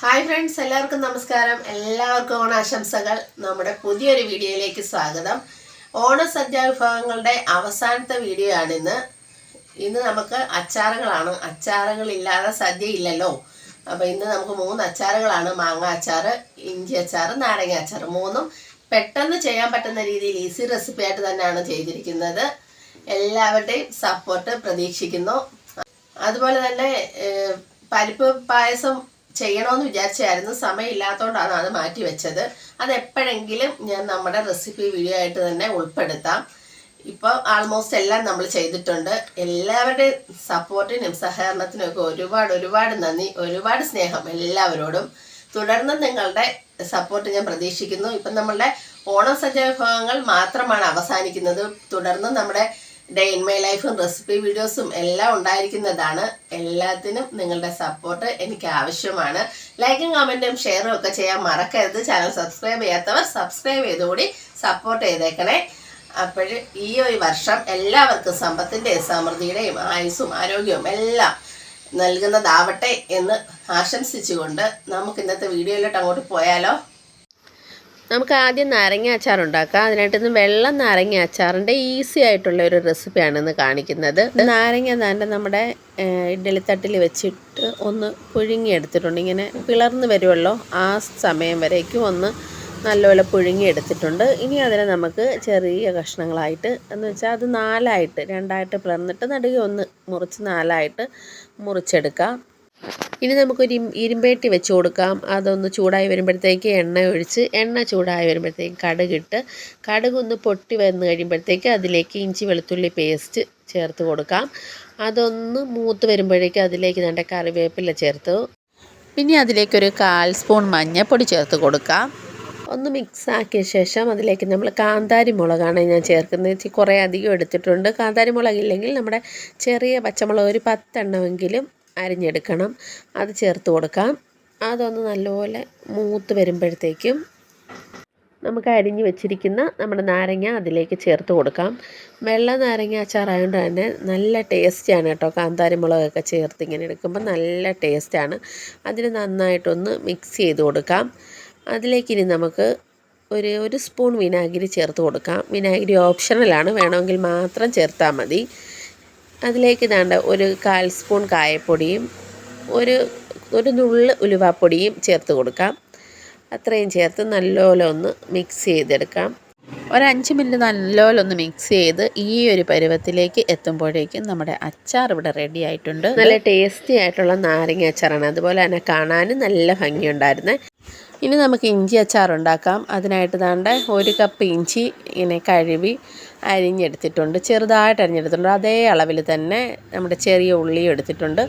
Hi friends, എല്ലാവർക്കും നമസ്കാരം. എല്ലാവർക്കും ഓണാശംസകൾ. നമ്മുടെ പുതിയൊരു വീഡിയോയിലേക്ക് സ്വാഗതം. ഓണസദ്യ വിഭവങ്ങളുടെ അവസാനത്തെ വീഡിയോ ആണിന്ന്. ഇന്ന് നമുക്ക് അച്ചാറുകളാണ്. അച്ചാറുകളില്ലാതെ സദ്യ ഇല്ലല്ലോ. അപ്പോൾ ഇന്ന് നമുക്ക് 3 അച്ചാറുകളാണ്: മാങ്ങ അച്ചാർ, ഇഞ്ചി അച്ചാർ, നാരങ്ങ അച്ചാർ. 3ഉം പെട്ടെന്ന് ചെയ്യാൻ പറ്റുന്ന രീതിയിൽ ഈസി റെസിപ്പി ആയിട്ട് തന്നെയാണ് ചെയ്തിരിക്കുന്നത്. എല്ലാവരുടെയും സപ്പോർട്ട് പ്രതീക്ഷിക്കുന്നു. അതുപോലെ തന്നെ പരിപ്പ് പായസം ചെയ്യണമെന്ന് വിചാരിച്ചായിരുന്നു. സമയമില്ലാത്തതുകൊണ്ടാണ് അത് മാറ്റി വെച്ചത്. അതെപ്പോഴെങ്കിലും ഞാൻ നമ്മുടെ റെസിപ്പി വീഡിയോ ആയിട്ട് തന്നെ ഉൾപ്പെടുത്താം. ഇപ്പോൾ ആൾമോസ്റ്റ് എല്ലാം നമ്മൾ ചെയ്തിട്ടുണ്ട്. എല്ലാവരുടെയും സപ്പോർട്ടിനും സഹകരണത്തിനും ഒക്കെ ഒരുപാട് നന്ദി, ഒരുപാട് സ്നേഹം എല്ലാവരോടും. തുടർന്ന് നിങ്ങളുടെ സപ്പോർട്ട് ഞാൻ പ്രതീക്ഷിക്കുന്നു. ഇപ്പം നമ്മളുടെ ഓണം സദ്യ വിഭവങ്ങൾ മാത്രമാണ് അവസാനിക്കുന്നത്. തുടർന്ന് നമ്മുടെ ഡേ ഇൻ മൈ ലൈഫും റെസിപ്പി വീഡിയോസും എല്ലാം ഉണ്ടായിരിക്കുന്നതാണ്. എല്ലാത്തിനും നിങ്ങളുടെ സപ്പോർട്ട് എനിക്ക് ആവശ്യമാണ്. ലൈക്കും കമൻറ്റും ഷെയറും ഒക്കെ ചെയ്യാൻ മറക്കരുത്. ചാനൽ സബ്സ്ക്രൈബ് ചെയ്യാത്തവർ സബ്സ്ക്രൈബ് ചെയ്തുകൂടി സപ്പോർട്ട് ചെയ്തേക്കണേ. അപ്പോൾ ഈ ഒരു വർഷം എല്ലാവർക്കും സമ്പത്തിൻ്റെയും സമൃദ്ധിയുടെയും ആയുസ്സും ആരോഗ്യവും എല്ലാം നൽകുന്നതാവട്ടെ എന്ന് ആശംസിച്ചുകൊണ്ട് നമുക്ക് ഇന്നത്തെ വീഡിയോയിലോട്ട് അങ്ങോട്ട് പോയാലോ. നമുക്ക് ആദ്യം നാരങ്ങ അച്ചാർ ഉണ്ടാക്കാം. അതിനായിട്ടൊന്ന് വെള്ളം നാരങ്ങ അച്ചാറിൻ്റെ ഈസി ആയിട്ടുള്ള ഒരു റെസിപ്പിയാണ് ഇന്ന് കാണിക്കുന്നത്. നാരങ്ങ നമ്മുടെ ഇഡ്ഡലിത്തട്ടിൽ വെച്ചിട്ട് ഒന്ന് പുഴുങ്ങിയെടുത്തിട്ടുണ്ട്. ഇങ്ങനെ പിളർന്ന് വരുമല്ലോ, ആ സമയം വരേക്കും ഒന്ന് നല്ലപോലെ പുഴുങ്ങിയെടുത്തിട്ടുണ്ട്. ഇനി അതിനെ നമുക്ക് ചെറിയ കഷ്ണങ്ങളായിട്ട്, എന്ന് വെച്ചാൽ അത് 4ആയിട്ട് 2ആയിട്ട് പിളർന്നിട്ട് നടുകെ ഒന്ന് മുറിച്ച് 4ആയിട്ട് മുറിച്ചെടുക്കാം. ഇനി നമുക്കൊരു ഇരുമ്പേട്ടി വെച്ച് കൊടുക്കാം. അതൊന്ന് ചൂടായി വരുമ്പോഴത്തേക്ക് എണ്ണ ചൂടായി വരുമ്പോഴത്തേക്ക് കടുകൊന്ന് പൊട്ടി വന്ന് കഴിയുമ്പോഴത്തേക്ക് അതിലേക്ക് ഇഞ്ചി വെളുത്തുള്ളി പേസ്റ്റ് ചേർത്ത് കൊടുക്കാം. അതൊന്ന് മൂത്ത് വരുമ്പോഴേക്ക് അതിലേക്ക് നല്ല കറിവേപ്പില ചേർത്ത്, പിന്നെ അതിലേക്കൊരു 1/4 സ്പൂൺ മഞ്ഞൾപ്പൊടി ചേർത്ത് കൊടുക്കാം. ഒന്ന് മിക്സ് ആക്കിയ ശേഷം അതിലേക്ക് നമ്മൾ കാന്താരി മുളകാണ് ഞാൻ ചേർക്കുന്നത്. കുറേ അധികം എടുത്തിട്ടുണ്ട്. കാന്താരി മുളകില്ലെങ്കിൽ നമ്മുടെ ചെറിയ പച്ചമുളക് ഒരു 10 എണ്ണമെങ്കിലും അരിഞ്ഞെടുക്കണം. അത് ചേർത്ത് കൊടുക്കാം. അതൊന്ന് നല്ലപോലെ മൂത്ത് വരുമ്പോഴത്തേക്കും നമുക്ക് അരിഞ്ഞ് വെച്ചിരിക്കുന്ന നമ്മുടെ നാരങ്ങ അതിലേക്ക് ചേർത്ത് കൊടുക്കാം. വെള്ള നാരങ്ങ അച്ചാറായതുകൊണ്ട് തന്നെ നല്ല ടേസ്റ്റാണ് കേട്ടോ. കാന്താരി മുളകൊക്കെ ചേർത്ത് ഇങ്ങനെ എടുക്കുമ്പോൾ നല്ല ടേസ്റ്റാണ്. അതിന് നന്നായിട്ടൊന്ന് മിക്സ് ചെയ്ത് കൊടുക്കാം. അതിലേക്ക് ഇനി നമുക്ക് ഒരു സ്പൂൺ വിനാഗിരി ചേർത്ത് കൊടുക്കാം. വിനാഗിരി ഓപ്ഷണലാണ്, വേണമെങ്കിൽ മാത്രം ചേർത്താൽ മതി. അതിലേക്ക് ഒരു 1/4 സ്പൂൺ കായപ്പൊടിയും ഒരു നുള്ള് ഉലുവാപ്പൊടിയും ചേർത്ത് കൊടുക്കാം. അത്രയും ചേർത്ത് നല്ലപോലെ ഒന്ന് മിക്സ് ചെയ്തെടുക്കാം. 5 മിനിറ്റ് നല്ലപോലെ ഒന്ന് മിക്സ് ചെയ്ത് ഈ ഒരു പരുവത്തിലേക്ക് എത്തുമ്പോഴേക്കും നമ്മുടെ അച്ചാർ ഇവിടെ റെഡി ആയിട്ടുണ്ട്. നല്ല ടേസ്റ്റി ആയിട്ടുള്ള നാരങ്ങ അച്ചാറാണ്. അതുപോലെ തന്നെ കാണാനും നല്ല ഭംഗിയുണ്ടായിരുന്നേ. ഇനി നമുക്ക് ഇഞ്ചി അച്ചാർ ഉണ്ടാക്കാം. അതിനായിട്ട് 1 കപ്പ് ഇഞ്ചി ഇങ്ങനെ കഴുകി അരിഞ്ഞെടുത്തിട്ടുണ്ട്. ചെറുതായിട്ട് അരിഞ്ഞെടുത്തിട്ടുണ്ട്. അതേ അളവിൽ തന്നെ നമ്മുടെ ചെറിയ ഉള്ളിയും എടുത്തിട്ടുണ്ട്.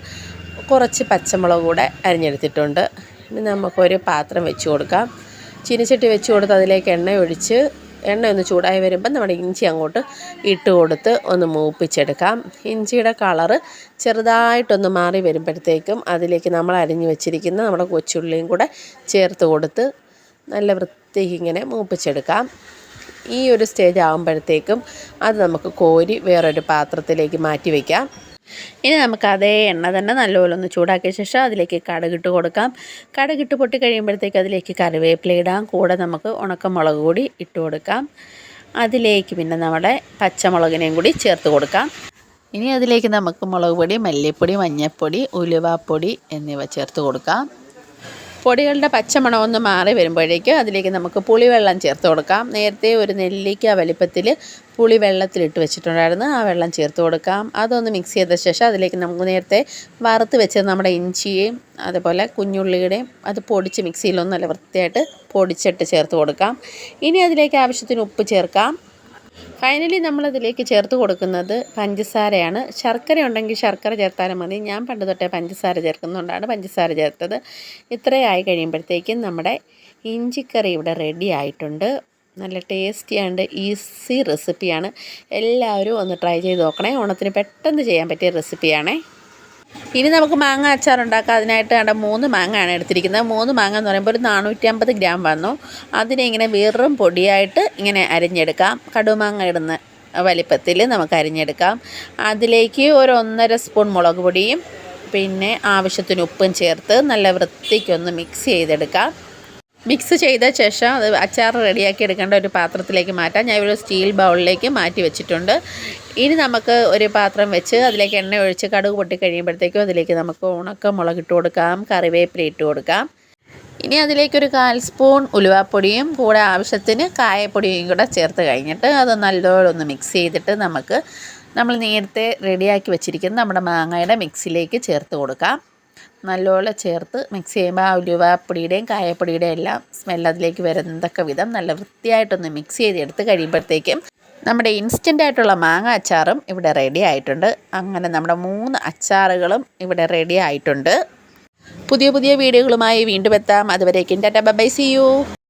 കുറച്ച് പച്ചമുളക് കൂടെ അരിഞ്ഞെടുത്തിട്ടുണ്ട്. ഇനി നമുക്കൊരു പാത്രം വെച്ച് കൊടുക്കാം. ചീനിച്ചട്ടി വെച്ച് കൊടുത്ത് അതിലേക്ക് എണ്ണ ഒന്ന് ചൂടായി വരുമ്പോൾ നമ്മുടെ ഇഞ്ചി അങ്ങോട്ട് ഇട്ട് കൊടുത്ത് ഒന്ന് മൂപ്പിച്ചെടുക്കാം. ഇഞ്ചിയുടെ കളറ് ചെറുതായിട്ടൊന്ന് മാറി വരുമ്പോഴത്തേക്കും അതിലേക്ക് നമ്മൾ അരിഞ്ഞു വെച്ചിരിക്കുന്ന നമ്മുടെ കൊച്ചുള്ളിയും കൂടെ ചേർത്ത് കൊടുത്ത് നല്ല വൃത്തിക്ക് ഇങ്ങനെ മൂപ്പിച്ചെടുക്കാം. ഈ ഒരു സ്റ്റേജ് ആകുമ്പോഴത്തേക്കും അത് നമുക്ക് കോരി വേറൊരു പാത്രത്തിലേക്ക് മാറ്റി വയ്ക്കാം. ഇനി നമുക്ക് അതേ എണ്ണ തന്നെ നല്ലപോലെ ഒന്ന് ചൂടാക്കിയ ശേഷം അതിലേക്ക് കടുകിട്ട് കൊടുക്കാം. കടുകിട്ട് പൊട്ടി കഴിയുമ്പോഴത്തേക്ക് അതിലേക്ക് കറിവേപ്പില ഇടാം. കൂടെ നമുക്ക് ഉണക്കമുളക് കൂടി ഇട്ട് കൊടുക്കാം. അതിലേക്ക് പിന്നെ നമ്മുടെ പച്ചമുളകിനെയും കൂടി ചേർത്ത് കൊടുക്കാം. ഇനി അതിലേക്ക് നമുക്ക് മുളക് പൊടി, മല്ലിപ്പൊടി, മഞ്ഞൾപ്പൊടി, ഉലുവാപ്പൊടി എന്നിവ ചേർത്ത് കൊടുക്കാം. പൊടികളുടെ പച്ചമണം ഒന്ന് മാറി വരുമ്പോഴേക്കും അതിലേക്ക് നമുക്ക് പുളിവെള്ളം ചേർത്ത് കൊടുക്കാം. നേരത്തെ ഒരു നെല്ലിക്ക വലിപ്പത്തിൽ പുളി വെള്ളത്തിലിട്ട് വെച്ചിട്ടുണ്ടായിരുന്നു. ആ വെള്ളം ചേർത്ത് കൊടുക്കാം. അതൊന്ന് മിക്സ് ചെയ്ത ശേഷം അതിലേക്ക് നമുക്ക് നേരത്തെ വറുത്ത് വെച്ചത് നമ്മുടെ ഇഞ്ചിയും അതുപോലെ കുഞ്ഞുള്ളിയുടെയും അത് പൊടിച്ച് മിക്സിയിലൊന്ന് നല്ല വൃത്തിയായിട്ട് പൊടിച്ചിട്ട് ചേർത്ത് കൊടുക്കാം. ഇനി അതിലേക്ക് ആവശ്യത്തിന് ഉപ്പ് ചേർക്കാം. ഫൈനലി നമ്മളതിലേക്ക് ചേർത്ത് കൊടുക്കുന്നത് പഞ്ചസാരയാണ്. ശർക്കര ഉണ്ടെങ്കിൽ ശർക്കര ചേർത്താലും മതി. ഞാൻ പണ്ട് തൊട്ടേ പഞ്ചസാര ചേർക്കുന്നതുകൊണ്ടാണ് പഞ്ചസാര ചേർത്തത്. ഇത്രയായി കഴിയുമ്പോഴത്തേക്കും നമ്മുടെ ഇഞ്ചിക്കറി ഇവിടെ റെഡി ആയിട്ടുണ്ട്. നല്ല ടേസ്റ്റി ആൻഡ് ഈസി റെസിപ്പിയാണ്. എല്ലാവരും ഒന്ന് ട്രൈ ചെയ്ത് നോക്കണേ. ഓണത്തിന് പെട്ടെന്ന് ചെയ്യാൻ പറ്റിയ റെസിപ്പിയാണേ. ഇനി നമുക്ക് മാങ്ങ അച്ചാർ ഉണ്ടാക്കാം. അതിനായിട്ട് 3 മാങ്ങയാണ് എടുത്തിരിക്കുന്നത്. 3 മാങ്ങ എന്ന് പറയുമ്പോൾ ഒരു 450 ഗ്രാം വന്നു. അതിനെ ഇങ്ങനെ വെറും പൊടിയായിട്ട് ഇങ്ങനെ അരിഞ്ഞെടുക്കാം. കടുമാങ്ങ ഇടുന്ന വലിപ്പത്തിൽ നമുക്ക് അരിഞ്ഞെടുക്കാം. അതിലേക്ക് ഒരു 1.5 സ്പൂൺ മുളക് പൊടിയും പിന്നെ ആവശ്യത്തിന് ഉപ്പും ചേർത്ത് നല്ല വൃത്തിക്കൊന്ന് മിക്സ് ചെയ്തെടുക്കാം. മിക്സ് ചെയ്ത ശേഷം അത് അച്ചാർ റെഡിയാക്കി എടുക്കേണ്ട ഒരു പാത്രത്തിലേക്ക് മാറ്റാം. ഞാൻ ഒരു സ്റ്റീൽ ബൗളിലേക്ക് മാറ്റി വെച്ചിട്ടുണ്ട്. ഇനി നമുക്ക് ഒരു പാത്രം വെച്ച് അതിലേക്ക് എണ്ണ ഒഴിച്ച് കടുക് പൊട്ടി കഴിയുമ്പോഴത്തേക്കും അതിലേക്ക് നമുക്ക് ഉണക്കമുളക് ഇട്ട് കൊടുക്കാം, കറിവേപ്പില ഇട്ട് കൊടുക്കാം. ഇനി അതിലേക്കൊരു 1/4 സ്പൂൺ ഉലുവാപ്പൊടിയും കൂടെ ആവശ്യത്തിന് കായപ്പൊടിയും കൂടെ ചേർത്ത് കഴിഞ്ഞിട്ട് അത് നല്ലോണം ഒന്ന് മിക്സ് ചെയ്തിട്ട് നമ്മൾ നേരത്തെ റെഡിയാക്കി വെച്ചിരിക്കുന്ന നമ്മുടെ മാങ്ങയുടെ മിക്സിലേക്ക് ചേർത്ത് കൊടുക്കാം. നല്ലോണം ചേർത്ത് മിക്സ് ചെയ്യുമ്പോൾ ആ ഉലുവാപ്പൊടിയുടെയും കായപ്പൊടിയുടെയും എല്ലാം സ്മെൽ അതിലേക്ക് വരുന്നതൊക്കെ വിധം നല്ല വൃത്തിയായിട്ടൊന്ന് മിക്സ് ചെയ്തെടുത്ത് കഴിയുമ്പോഴത്തേക്കും നമ്മുടെ ഇൻസ്റ്റൻ്റ് ആയിട്ടുള്ള മാങ്ങ അച്ചാറും ഇവിടെ റെഡി ആയിട്ടുണ്ട്. അങ്ങനെ നമ്മുടെ 3 അച്ചാറുകളും ഇവിടെ റെഡി ആയിട്ടുണ്ട്. പുതിയ വീഡിയോകളുമായി വീണ്ടും എത്താം. അതുവരേക്കും tata bye bye, see U.